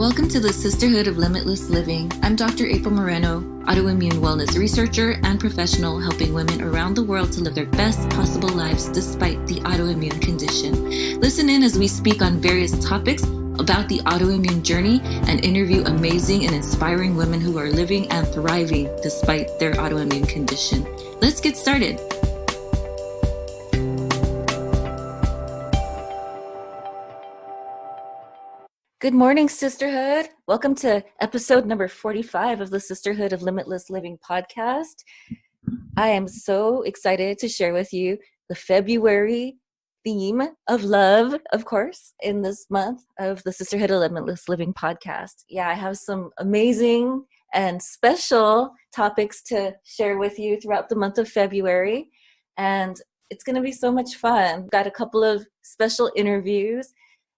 Welcome to the Sisterhood of Limitless Living. I'm Dr. April Moreno, autoimmune wellness researcher and professional helping women around the world to live their best possible lives despite the autoimmune condition. Listen in as we speak on various topics about the autoimmune journey and interview amazing and inspiring women who are living and thriving despite their autoimmune condition. Let's get started. Good morning, Sisterhood. Welcome to episode number 45 of the Sisterhood of Limitless Living podcast. I am so excited to share with you the February theme of love, of course, in this month of the Sisterhood of Limitless Living podcast. Yeah, I have some amazing and special topics to share with you throughout the month of February, and it's going to be so much fun. Got a couple of special interviews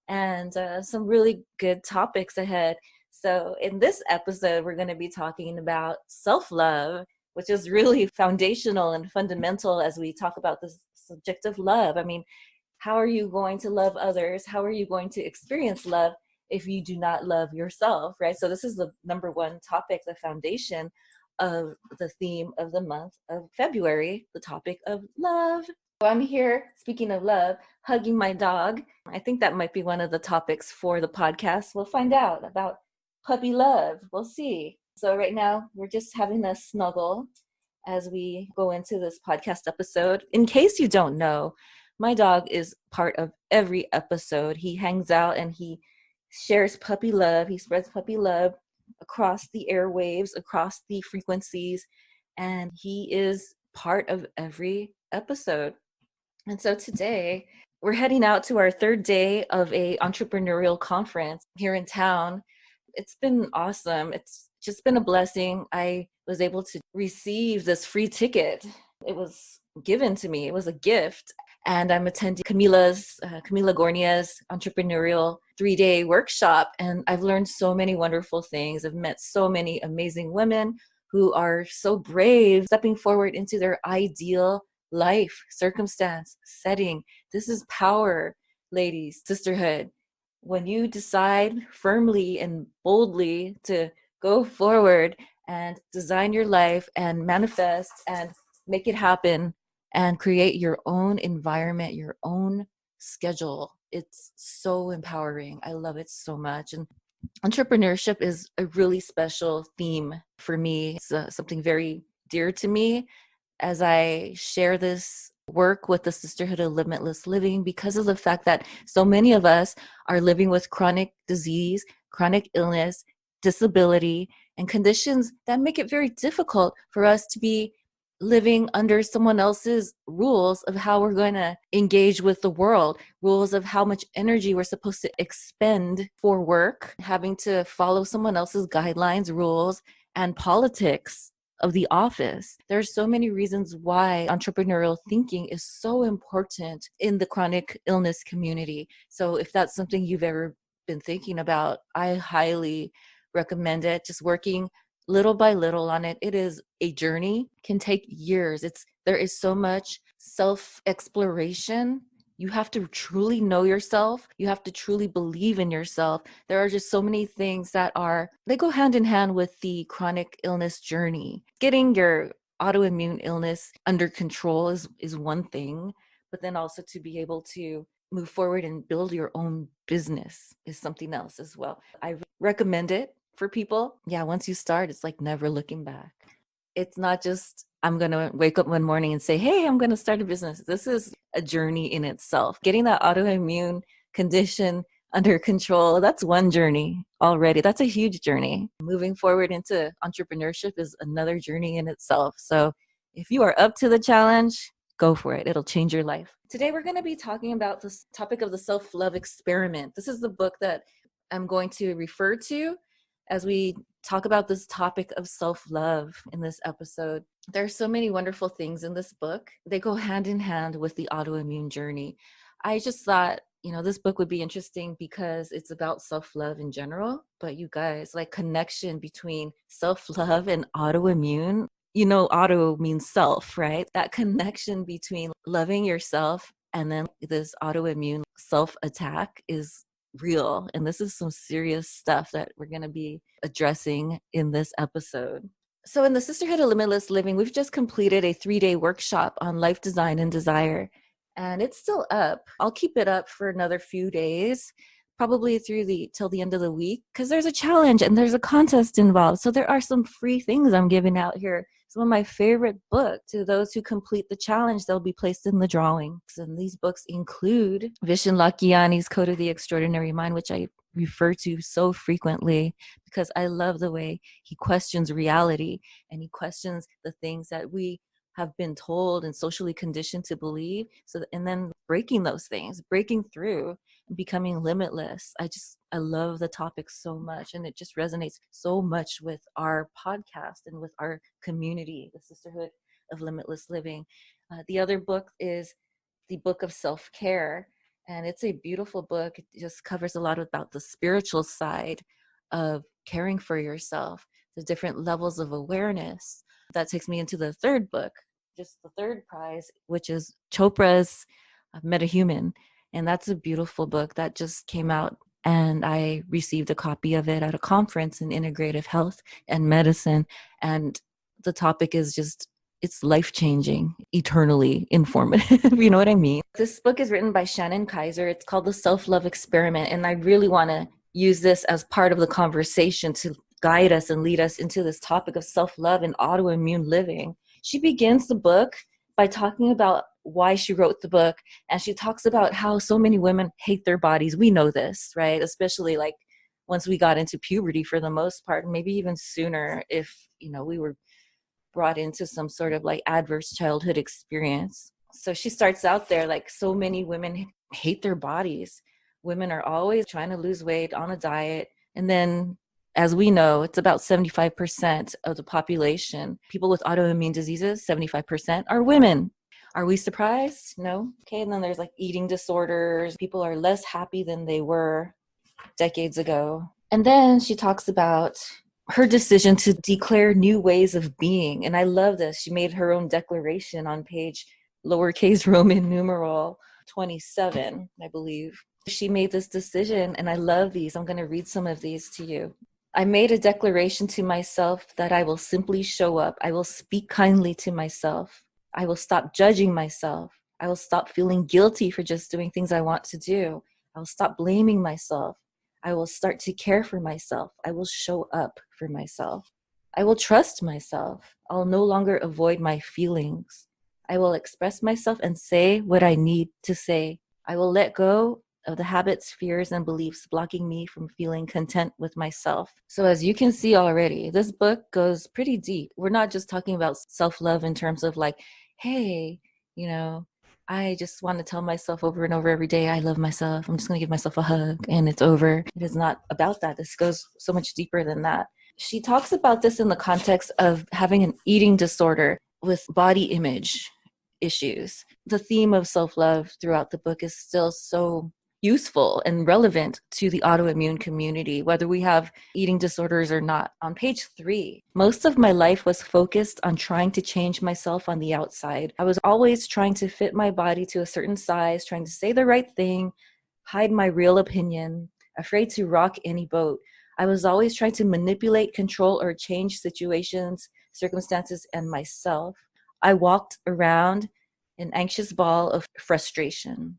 and some really good topics ahead. So in this episode, we're going to be talking about self-love, which is really foundational and fundamental as we talk about the subject of love. I mean, how are you going to love others? How are you going to experience love if you do not love yourself, right? So this is the number one topic, the foundation of the theme of the month of February, the topic of love. So I'm here, speaking of love, hugging my dog. I think that might be one of the topics for the podcast. We'll find out about puppy love. We'll see. So right now, we're just having a snuggle as we go into this podcast episode. In case you don't know, my dog is part of every episode. He hangs out and he shares puppy love. He spreads puppy love across the airwaves, across the frequencies, and he is part of every episode. And so today we're heading out to our third day of a entrepreneurial conference here in town. It's been awesome. It's just been a blessing. I was able to receive this free ticket. It was given to me. It was a gift. And I'm attending Camila Gornia's entrepreneurial 3-day workshop. And I've learned so many wonderful things. I've met so many amazing women who are so brave, stepping forward into their ideal life, circumstance, setting. This is power, ladies, sisterhood. When you decide firmly and boldly to go forward and design your life and manifest and make it happen and create your own environment, your own schedule, it's so empowering. I love it so much. And entrepreneurship is a really special theme for me. It's something very dear to me as I share this work with the Sisterhood of Limitless Living, because of the fact that so many of us are living with chronic disease, chronic illness, disability, and conditions that make it very difficult for us to be living under someone else's rules of how we're going to engage with the world, rules of how much energy we're supposed to expend for work, having to follow someone else's guidelines, rules, and politics of the office. There's so many reasons why entrepreneurial thinking is so important in the chronic illness community. So if that's something you've ever been thinking about, I highly recommend it. Just working little by little on it. It is a journey, can take years. There is so much self-exploration. You have to truly know yourself. You have to truly believe in yourself. There are just so many things they go hand in hand with the chronic illness journey. Getting your autoimmune illness under control is one thing, but then also to be able to move forward and build your own business is something else as well. I recommend it for people. Yeah, once you start, it's like never looking back. It's not just, I'm going to wake up one morning and say, hey, I'm going to start a business. This is a journey in itself. Getting that autoimmune condition under control, that's one journey already. That's a huge journey. Moving forward into entrepreneurship is another journey in itself. So if you are up to the challenge, go for it. It'll change your life. Today, we're going to be talking about this topic of the self-love experiment. This is the book that I'm going to refer to as we talk about this topic of self-love in this episode. There are so many wonderful things in this book. They go hand in hand with the autoimmune journey. I just thought, this book would be interesting because it's about self-love in general. But you guys, like connection between self-love and autoimmune, auto means self, right? That connection between loving yourself and then this autoimmune self-attack is real. And this is some serious stuff that we're going to be addressing in this episode. So in the Sisterhood of Limitless Living, we've just completed a 3-day workshop on life design and desire. And it's still up. I'll keep it up for another few days, probably till the end of the week, because there's a challenge and there's a contest involved. So there are some free things I'm giving out here. Some of my favorite books. To those who complete the challenge, they'll be placed in the drawings. And these books include Vishen Lakhiani's Code of the Extraordinary Mind, which I refer to so frequently because I love the way he questions reality and he questions the things that we have been told and socially conditioned to believe. And then breaking those things, breaking through and becoming limitless. I love the topic so much, and it just resonates so much with our podcast and with our community, the Sisterhood of Limitless Living. The other book is the Book of Self-Care, and it's a beautiful book. It just covers a lot about the spiritual side of caring for yourself, the different levels of awareness. That takes me into the third book, just the third prize, which is Chopra's MetaHuman. And that's a beautiful book that just came out, and I received a copy of it at a conference in integrative health and medicine. And the topic is just, it's life-changing, eternally informative. You know what I mean? This book is written by Shannon Kaiser. It's called The Self-Love Experiment. And I really want to use this as part of the conversation to guide us and lead us into this topic of self-love and autoimmune living. She begins the book by talking about why she wrote the book. And she talks about how so many women hate their bodies. We know this, right? Especially like once we got into puberty for the most part, maybe even sooner if, we were brought into some sort of like adverse childhood experience. So she starts out there like so many women hate their bodies. Women are always trying to lose weight on a diet. And then, as we know, it's about 75% of the population. People with autoimmune diseases, 75% are women. Are we surprised? No. Okay, and then there's like eating disorders. People are less happy than they were decades ago. And then she talks about her decision to declare new ways of being. And I love this. She made her own declaration on page lowercase Roman numeral 27, I believe. She made this decision, and I love these. I'm going to read some of these to you. I made a declaration to myself that I will simply show up. I will speak kindly to myself. I will stop judging myself. I will stop feeling guilty for just doing things I want to do. I will stop blaming myself. I will start to care for myself. I will show up for myself. I will trust myself. I will no longer avoid my feelings. I will express myself and say what I need to say. I will let go of the habits, fears, and beliefs blocking me from feeling content with myself. So as you can see already, this book goes pretty deep. We're not just talking about self-love in terms of like, hey, I just want to tell myself over and over every day, I love myself. I'm just going to give myself a hug and it's over. It is not about that. This goes so much deeper than that. She talks about this in the context of having an eating disorder with body image issues. The theme of self-love throughout the book is still so useful and relevant to the autoimmune community, whether we have eating disorders or not. On page 3, most of my life was focused on trying to change myself on the outside. I was always trying to fit my body to a certain size, trying to say the right thing, hide my real opinion, afraid to rock any boat. I was always trying to manipulate, control, or change situations, circumstances, and myself. I walked around an anxious ball of frustration.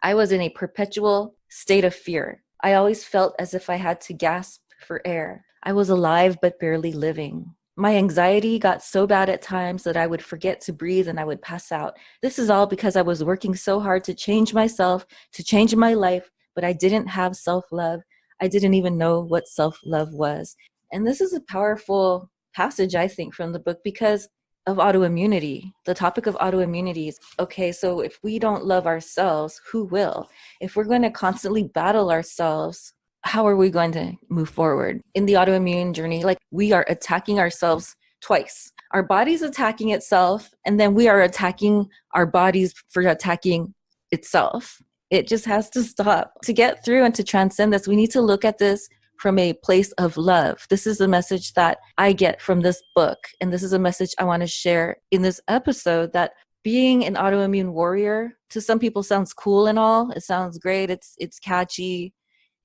I was in a perpetual state of fear. I always felt as if I had to gasp for air. I was alive but barely living. My anxiety got so bad at times that I would forget to breathe and I would pass out. This is all because I was working so hard to change myself, to change my life, but I didn't have self-love. I didn't even know what self-love was. And this is a powerful passage, I think, from the book because of autoimmunity. The topic of autoimmunity is, okay, so if we don't love ourselves, who will? If we're going to constantly battle ourselves, how are we going to move forward? In the autoimmune journey, like we are attacking ourselves twice. Our body's attacking itself, and then we are attacking our bodies for attacking itself. It just has to stop. To get through and to transcend this, we need to look at this from a place of love. This is the message that I get from this book. And this is a message I want to share in this episode, that being an autoimmune warrior to some people sounds cool and all. It sounds great. It's catchy.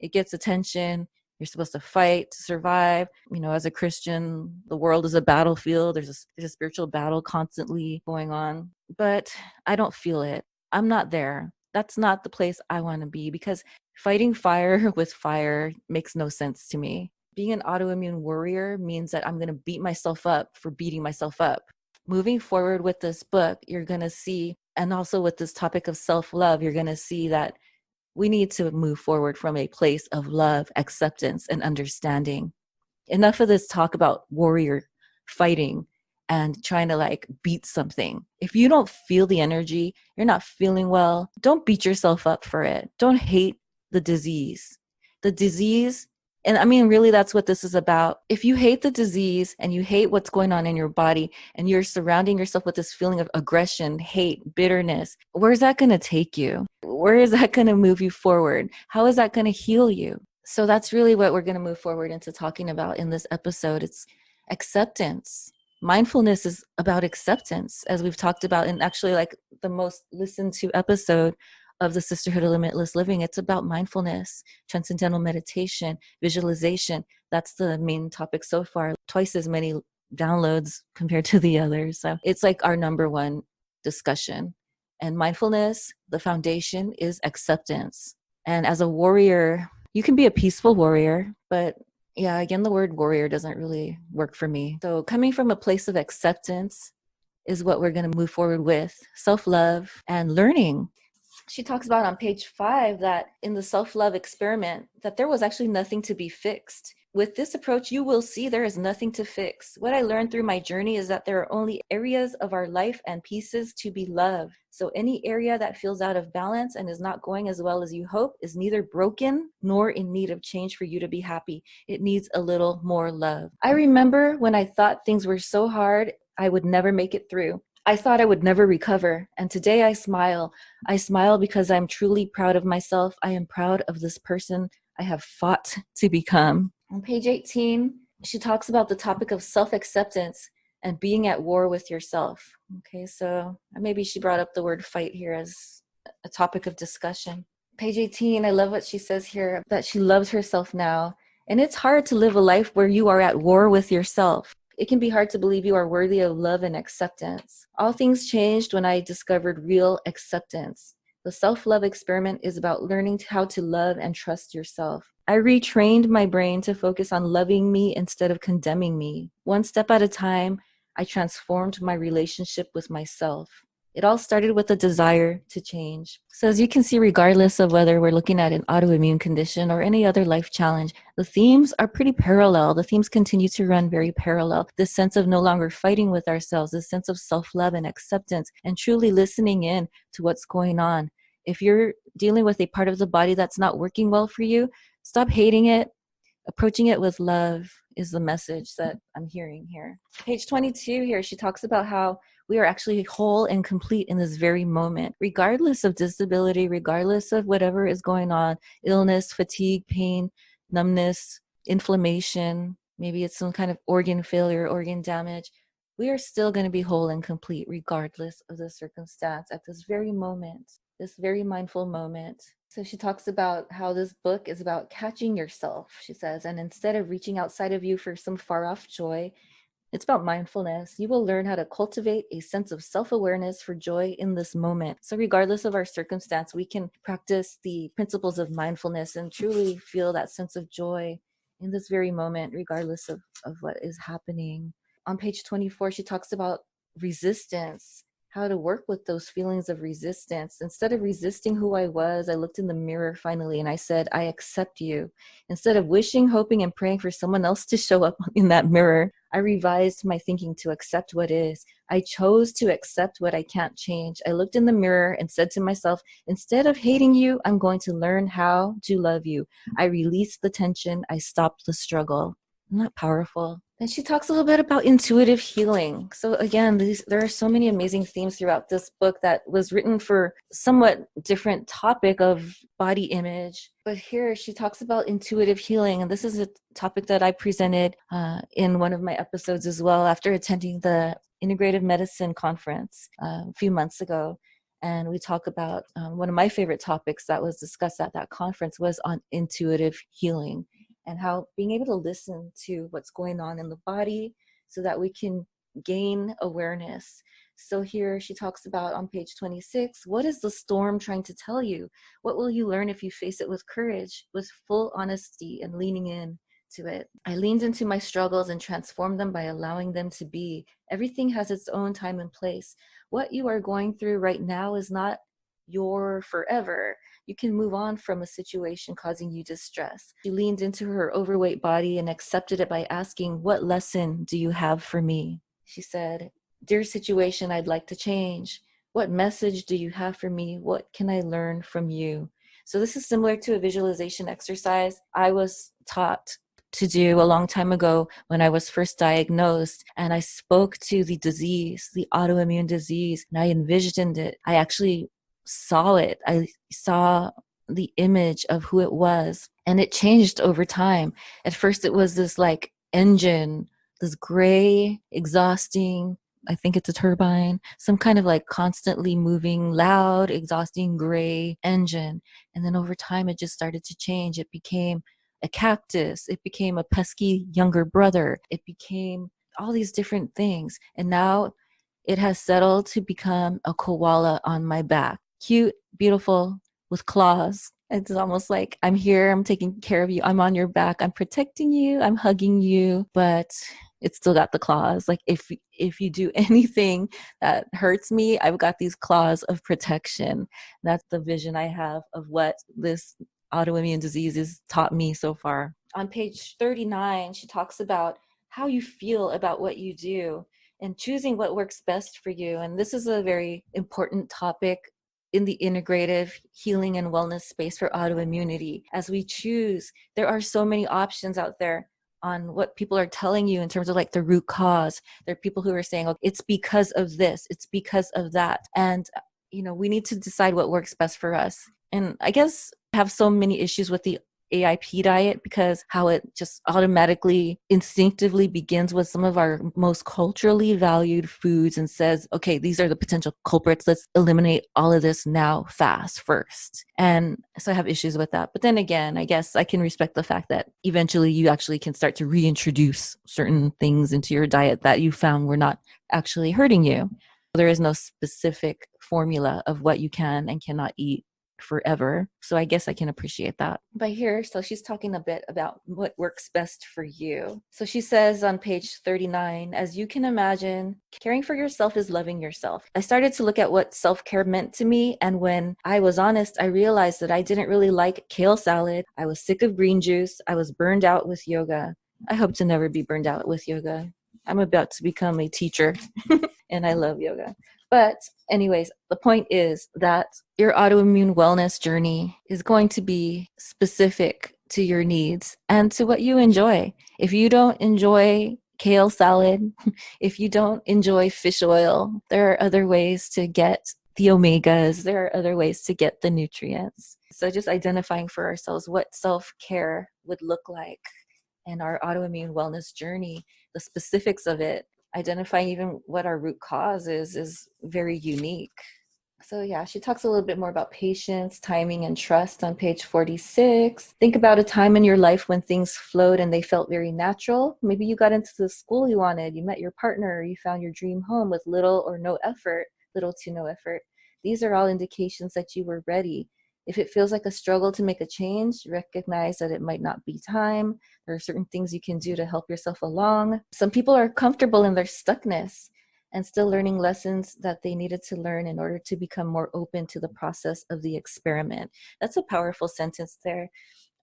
It gets attention. You're supposed to fight to survive. As a Christian, the world is a battlefield. There's a spiritual battle constantly going on. But I don't feel it. I'm not there. That's not the place I want to be, because fighting fire with fire makes no sense to me. Being an autoimmune warrior means that I'm going to beat myself up for beating myself up. Moving forward with this book, you're going to see, and also with this topic of self-love, you're going to see that we need to move forward from a place of love, acceptance, and understanding. Enough of this talk about warrior fighting and trying to beat something. If you don't feel the energy, you're not feeling well, don't beat yourself up for it. Don't hate the disease. The disease, and I mean, really, that's what this is about. If you hate the disease and you hate what's going on in your body and you're surrounding yourself with this feeling of aggression, hate, bitterness, where's that going to take you? Where is that going to move you forward? How is that going to heal you? So that's really what we're going to move forward into talking about in this episode. It's acceptance. Mindfulness is about acceptance, as we've talked about in actually the most listened to episode of the Sisterhood of Limitless Living. It's about mindfulness, transcendental meditation, visualization. That's the main topic so far. Twice as many downloads compared to the others. So it's our number one discussion. And mindfulness, the foundation is acceptance. And as a warrior, you can be a peaceful warrior, but yeah, again, the word warrior doesn't really work for me. So coming from a place of acceptance is what we're going to move forward with. Self-love and learning. She talks about on page 5 that in the self-love experiment, that there was actually nothing to be fixed. With this approach, you will see there is nothing to fix. What I learned through my journey is that there are only areas of our life and pieces to be loved. So any area that feels out of balance and is not going as well as you hope is neither broken nor in need of change for you to be happy. It needs a little more love. I remember when I thought things were so hard, I would never make it through. I thought I would never recover. And today I smile. I smile because I'm truly proud of myself. I am proud of this person I have fought to become. On page 18, she talks about the topic of self-acceptance and being at war with yourself. Okay, so maybe she brought up the word fight here as a topic of discussion. Page 18, I love what she says here, that she loves herself now. And it's hard to live a life where you are at war with yourself. It can be hard to believe you are worthy of love and acceptance. All things changed when I discovered real acceptance. The self-love experiment is about learning how to love and trust yourself. I retrained my brain to focus on loving me instead of condemning me. One step at a time, I transformed my relationship with myself. It all started with a desire to change. So as you can see, regardless of whether we're looking at an autoimmune condition or any other life challenge, the themes are pretty parallel. The themes continue to run very parallel. This sense of no longer fighting with ourselves, this sense of self-love and acceptance, and truly listening in to what's going on. If you're dealing with a part of the body that's not working well for you, stop hating it. Approaching it with love is the message that I'm hearing here. Page 22 here, she talks about how we are actually whole and complete in this very moment, regardless of disability, regardless of whatever is going on, illness, fatigue, pain, numbness, inflammation, maybe it's some kind of organ failure, organ damage. We are still going to be whole and complete regardless of the circumstance at this very moment, this very mindful moment. So she talks about how this book is about catching yourself, she says, and instead of reaching outside of you for some far-off joy, it's about mindfulness. You will learn how to cultivate a sense of self-awareness for joy in this moment. So regardless of our circumstance, we can practice the principles of mindfulness and truly feel that sense of joy in this very moment, regardless of what is happening. On page 24, she talks about resistance, how to work with those feelings of resistance. Instead of resisting who I was, I looked in the mirror finally and I said, I accept you. Instead of wishing, hoping, and praying for someone else to show up in that mirror, I revised my thinking to accept what is. I chose to accept what I can't change. I looked in the mirror and said to myself, instead of hating you, I'm going to learn how to love you. I released the tension. I stopped the struggle. Isn't that powerful? And she talks a little bit about intuitive healing. So again, there are so many amazing themes throughout this book that was written for somewhat different topic of body image. But here she talks about intuitive healing. And this is a topic that I presented in one of my episodes as well after attending the Integrative Medicine conference a few months ago. And we talk about one of my favorite topics that was discussed at that conference was on intuitive healing, and how being able to listen to what's going on in the body so that we can gain awareness. So here she talks about on page 26, what is the storm trying to tell you? What will you learn if you face it with courage, with full honesty and leaning in to it? I leaned into my struggles and transformed them by allowing them to be. Everything has its own time and place. What you are going through right now is not your forever. You can move on from a situation causing you distress. She leaned into her overweight body and accepted it by asking, what lesson do you have for me? She said, dear situation, I'd like to change. What message do you have for me? What can I learn from you? So this is similar to a visualization exercise I was taught to do a long time ago when I was first diagnosed, and I spoke to the disease, the autoimmune disease, and I envisioned it. I actually saw it. I saw the image of who it was, and it changed over time. At first it was this like engine, this gray, exhausting, I think it's a turbine, some kind of like constantly moving, loud, exhausting gray engine. And then over time it just started to change. It became a cactus. It became a pesky younger brother. It became all these different things. And now it has settled to become a koala on my back. Cute, beautiful, with claws. It's almost like I'm here, I'm taking care of you, I'm on your back, I'm protecting you, I'm hugging you, but it's still got the claws. Like if you do anything that hurts me, I've got these claws of protection. That's the vision I have of what this autoimmune disease has taught me so far. On page 39, she talks about how you feel about what you do and choosing what works best for you. And this is a very important topic in the integrative healing and wellness space for autoimmunity. As we choose, there are so many options out there on what people are telling you in terms of like the root cause. There are people who are saying, oh, it's because of this, it's because of that. And, we need to decide what works best for us. And I guess I have so many issues with the AIP diet because how it just automatically, instinctively begins with some of our most culturally valued foods and says, okay, these are the potential culprits. Let's eliminate all of this now fast first. And so I have issues with that. But then again, I guess I can respect the fact that eventually you actually can start to reintroduce certain things into your diet that you found were not actually hurting you. There is no specific formula of what you can and cannot eat forever. So I guess I can appreciate that. But here, so she's talking a bit about what works best for you. So she says on page 39, as you can imagine, caring for yourself is loving yourself. I started to look at what self-care meant to me. And when I was honest, I realized that I didn't really like kale salad. I was sick of green juice. I was burned out with yoga. I hope to never be burned out with yoga. I'm about to become a teacher and I love yoga. But anyways, the point is that your autoimmune wellness journey is going to be specific to your needs and to what you enjoy. If you don't enjoy kale salad, if you don't enjoy fish oil, there are other ways to get the omegas. There are other ways to get the nutrients. So just identifying for ourselves what self-care would look like in our autoimmune wellness journey, the specifics of it, identifying even what our root cause is very unique. So yeah, she talks a little bit more about patience, timing, and trust on page 46. Think about a time in your life when things flowed and they felt very natural. Maybe you got into the school you wanted, you met your partner, or you found your dream home with little or no effort, little to no effort. These are all indications that you were ready. If it feels like a struggle to make a change, recognize that it might not be time. There are certain things you can do to help yourself along. Some people are comfortable in their stuckness and still learning lessons that they needed to learn in order to become more open to the process of the experiment. That's a powerful sentence there.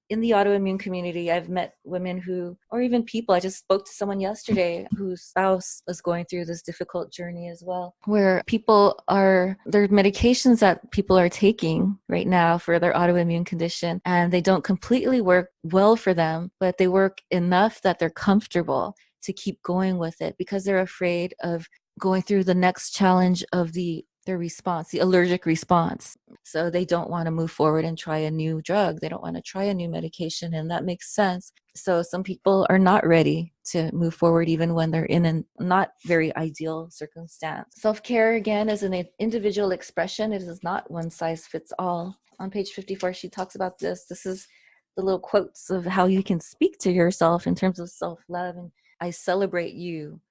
In the autoimmune community, I've met women who, or even people, I just spoke to someone yesterday whose spouse was going through this difficult journey as well, where there are medications that people are taking right now for their autoimmune condition, and they don't completely work well for them, but they work enough that they're comfortable to keep going with it because they're afraid of going through the next challenge of the their response, the allergic response. So they don't want to move forward and try a new drug. They don't want to try a new medication. And that makes sense. So some people are not ready to move forward even when they're in a not very ideal circumstance. Self-care, again, is an individual expression. It is not one size fits all. On page 54, she talks about this. This is the little quotes of how you can speak to yourself in terms of self-love. And I celebrate you.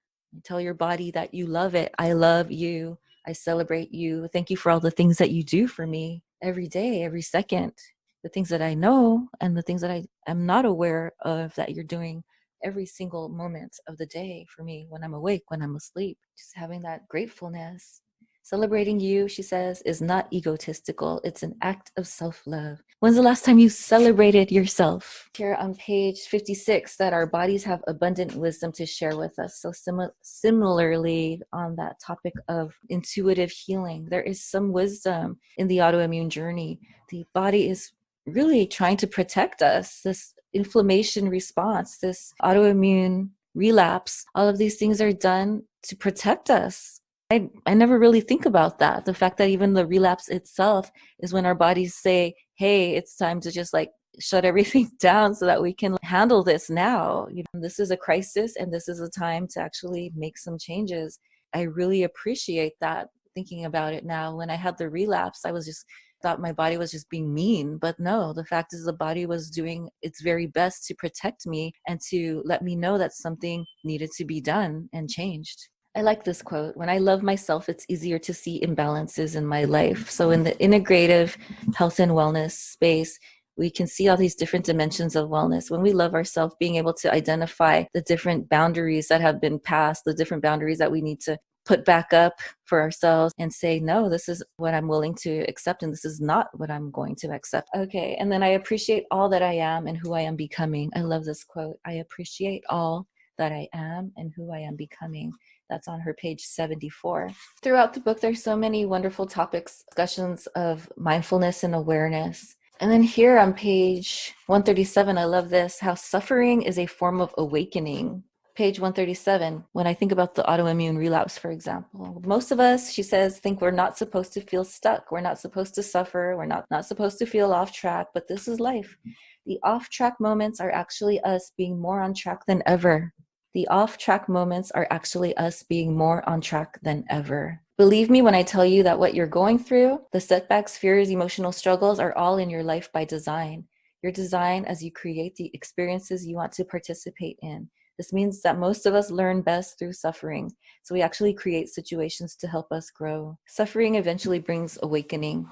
Tell your body that you love it. I love you. I celebrate you. Thank you for all the things that you do for me every day, every second. The things that I know and the things that I am not aware of that you're doing every single moment of the day for me, when I'm awake, when I'm asleep. Just having that gratefulness. Celebrating you, she says, is not egotistical. It's an act of self-love. When's the last time you celebrated yourself? Here on page 56, that our bodies have abundant wisdom to share with us. So similarly, on that topic of intuitive healing, there is some wisdom in the autoimmune journey. The body is really trying to protect us. This inflammation response, this autoimmune relapse, all of these things are done to protect us. I never really think about that. The fact that even the relapse itself is when our bodies say, hey, it's time to just like shut everything down so that we can handle this now. This is a crisis and this is a time to actually make some changes. I really appreciate that, thinking about it now. When I had the relapse, I was just thought my body was just being mean. But no, the fact is the body was doing its very best to protect me and to let me know that something needed to be done and changed. I like this quote. When I love myself, it's easier to see imbalances in my life. So in the integrative health and wellness space, we can see all these different dimensions of wellness. When we love ourselves, being able to identify the different boundaries that have been passed, the different boundaries that we need to put back up for ourselves and say, no, this is what I'm willing to accept and this is not what I'm going to accept. Okay. And then I appreciate all that I am and who I am becoming. I love this quote. I appreciate all that I am and who I am becoming. That's on her page 74. Throughout the book, there's so many wonderful topics, discussions of mindfulness and awareness. And then here on page 137, I love this, how suffering is a form of awakening. Page 137, when I think about the autoimmune relapse, for example, most of us, she says, think we're not supposed to feel stuck. We're not supposed to suffer. We're not supposed to feel off track, but this is life. The off-track moments are actually us being more on track than ever. The off-track moments are actually us being more on track than ever. Believe me when I tell you that what you're going through, the setbacks, fears, emotional struggles are all in your life by design. Your design as you create the experiences you want to participate in. This means that most of us learn best through suffering. So we actually create situations to help us grow. Suffering eventually brings awakening.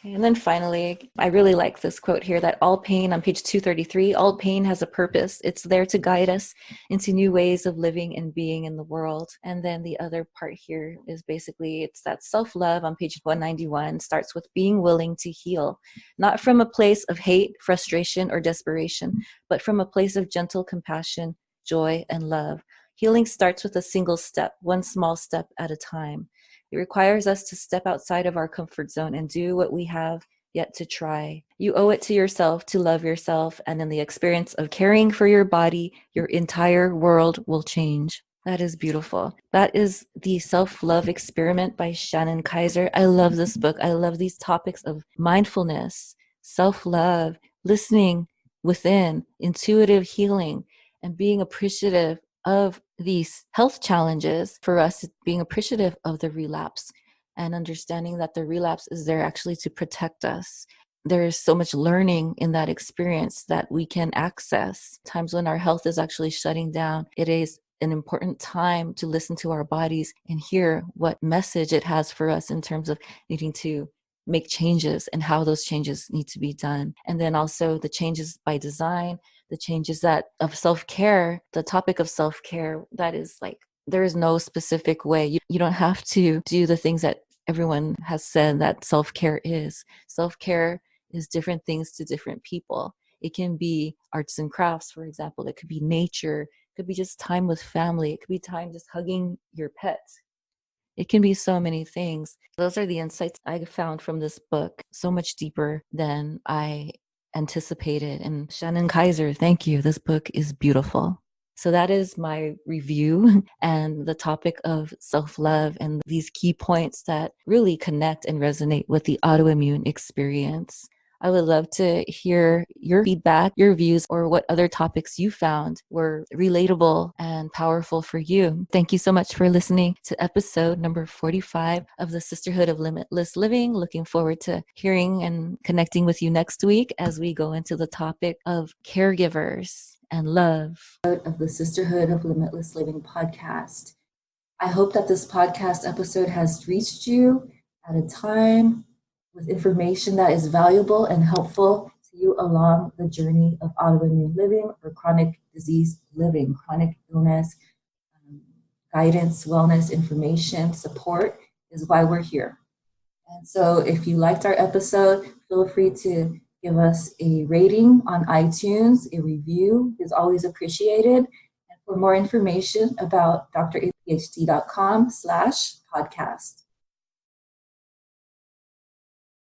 And then finally, I really like this quote here, that all pain, on page 233, all pain has a purpose. It's there to guide us into new ways of living and being in the world. And then the other part here is basically, it's that self-love on page 191 starts with being willing to heal, not from a place of hate, frustration, or desperation, but from a place of gentle compassion, joy, and love. Healing starts with a single step, one small step at a time. It requires us to step outside of our comfort zone and do what we have yet to try. You owe it to yourself to love yourself, and in the experience of caring for your body, your entire world will change. That is beautiful. That is the Self-Love Experiment by Shannon Kaiser. I love this book. I love these topics of mindfulness, self-love, listening within, intuitive healing, and being appreciative of these health challenges. For us, being appreciative of the relapse and understanding that the relapse is there actually to protect us. There is so much learning in that experience that we can access. Times when our health is actually shutting down, it is an important time to listen to our bodies and hear what message it has for us in terms of needing to make changes and how those changes need to be done. And then also the changes by design, the changes that of self-care, the topic of self-care, that is like, there is no specific way. You don't have to do the things that everyone has said that self-care is. Self-care is different things to different people. It can be arts and crafts, for example. It could be nature. It could be just time with family. It could be time just hugging your pet. It can be so many things. Those are the insights I found from this book, so much deeper than I anticipated. And Shannon Kaiser, thank you. This book is beautiful. So that is my review and the topic of self-love and these key points that really connect and resonate with the autoimmune experience. I would love to hear your feedback, your views, or what other topics you found were relatable and powerful for you. Thank you so much for listening to episode number 45 of the Sisterhood of Limitless Living. Looking forward to hearing and connecting with you next week as we go into the topic of caregivers and love of the Sisterhood of Limitless Living podcast. I hope that this podcast episode has reached you at a time with information that is valuable and helpful to you along the journey of autoimmune living or chronic disease living, chronic illness, guidance, wellness, information, support is why we're here. And so if you liked our episode, feel free to give us a rating on iTunes. A review is always appreciated. And for more information about drapphd.com/podcast.